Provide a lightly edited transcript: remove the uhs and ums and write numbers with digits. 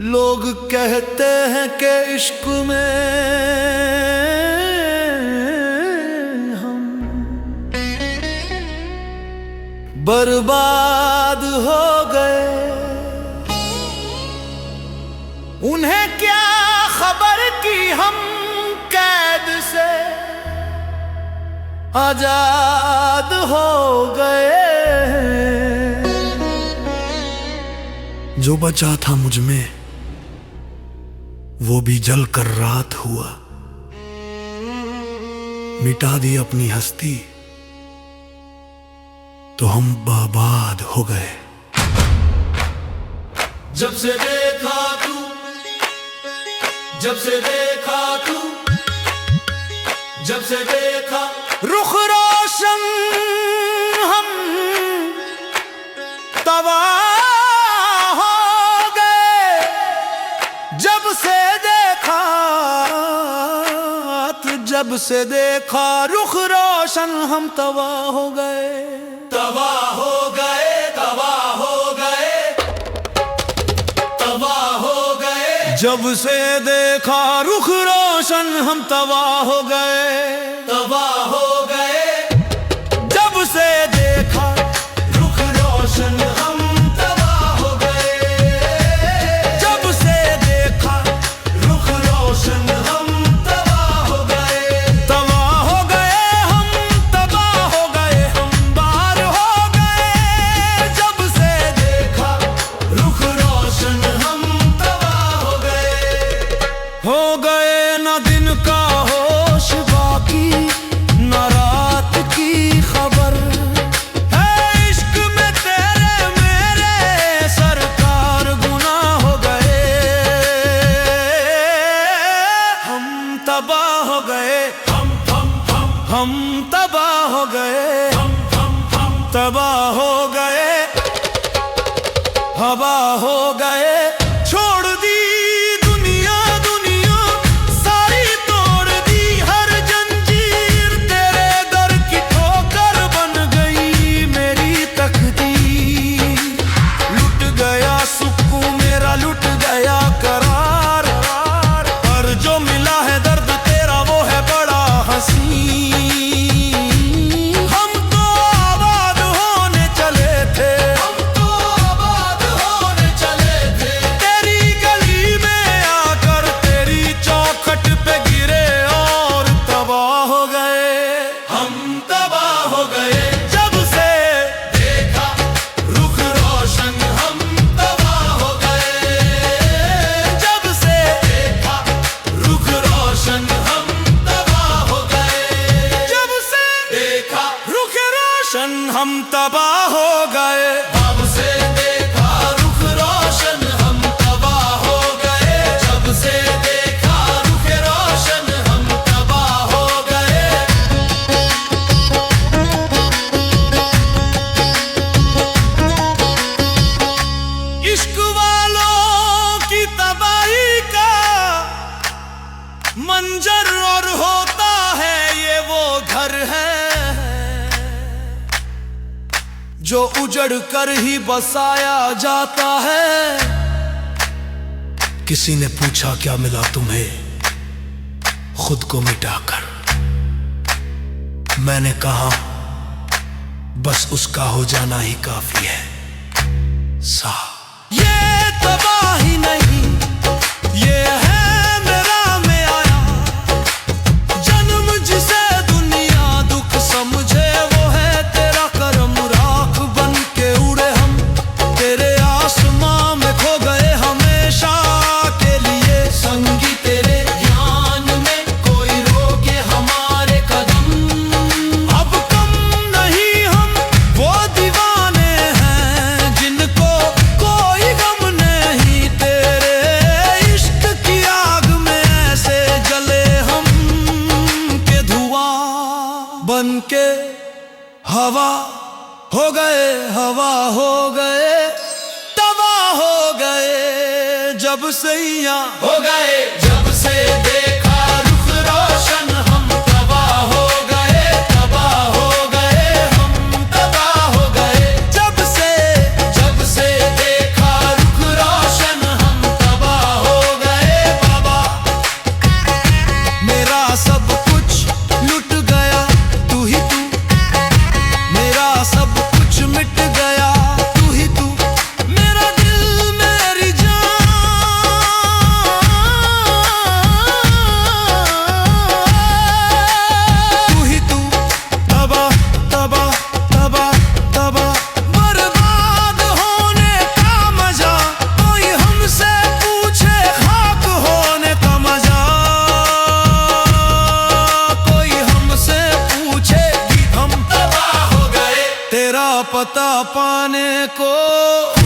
लोग कहते हैं कि इश्क में हम बर्बाद हो गए। उन्हें क्या खबर कि हम कैद से आजाद हो गए। जो बचा था मुझ में वो भी जल कर रात हुआ। मिटा दी अपनी हस्ती तो हम बर्बाद हो गए। जब से देखा तू, जब से देखा तू, जब से देखा रुख रोशन हम तबाह हो गए। जब से देखा, जब से देखा रुख रोशन हम तबाह हो गए। तबाह हो गए, तबाह हो गए, तबाह हो गए। जब से देखा रुख रोशन हम तबाह हो गए। तबाह हो गए। जब से देखा रुख रोशन हम तबाह हो गए। जब से देखा रुख रोशन हम तबाह हो गए। तबाह हो गए हम, तबाह हो गए हम, बाहर हो गए। जब से देखा रुख रोशन हम तबाह हो गए न दिन का होश बाकी न रात की खबर है। इश्क में तेरे मेरे सरकार गुनाह हो गए। हम तबाह हो गए, हम तबाह हो गए, तबाह हो गए, हवा हो गए। छोड़ दी दुनिया, दुनिया सारी तोड़ दी। हर जंजीर तेरे दर की ठोकर बन गई मेरी तकदीर। लुट गया सुकून मेरा, लुट गया करार। पर जो मिला है दर्द तेरा वो है बड़ा हसीन। हम तो आबाद होने चले थे, हम तो आबाद होने चले थे। तेरी गली में आकर तेरी चौखट पे गिरे और तबाह हो गए। हम तबाह हो गए। जब से देखा रुख रोशन हम तबाह हो गए। जब से देखा रुख रोशन हम तबाह हो गए। जब से देखा रुख रोशन हम तबाह हो गए। जब से देखा रुख रोशन हम तबाह हो गए। जब से देखा रुख रोशन हम तबाह हो गए। इश्क वालों की तबाही का मंजर और होता है ये वो घर है जो उजड़ कर ही बसाया जाता है। किसी ने पूछा क्या मिला तुम्हें खुद को मिटाकर। मैंने कहा बस उसका हो जाना ही काफी है। सा ये तबाही नहीं, ये है मेरा में आया जन्म। जिसे दुनिया दुख समझे वो है तेरा करम। राख बन के उड़े हम तेरे आसमां में खो गए हमेशा के लिए। संगी तेरे ध्यान में कोई रोके हमारे कदम। अब कम नहीं हम वो दीवाने हैं जिनको कोई गम नहीं। तेरे इश्क की आग में ऐसे जले हम के धुआं बन के हवा हो गए। हवा हो गए, तबाह हो गए। जब से यहाँ हो गए। जब से देखा रुख रोशन हम तबाह हो गए। तबाह हो गए हम, तबाह हो गए। जब से देखा रुख रोशन हम तबाह पाने को।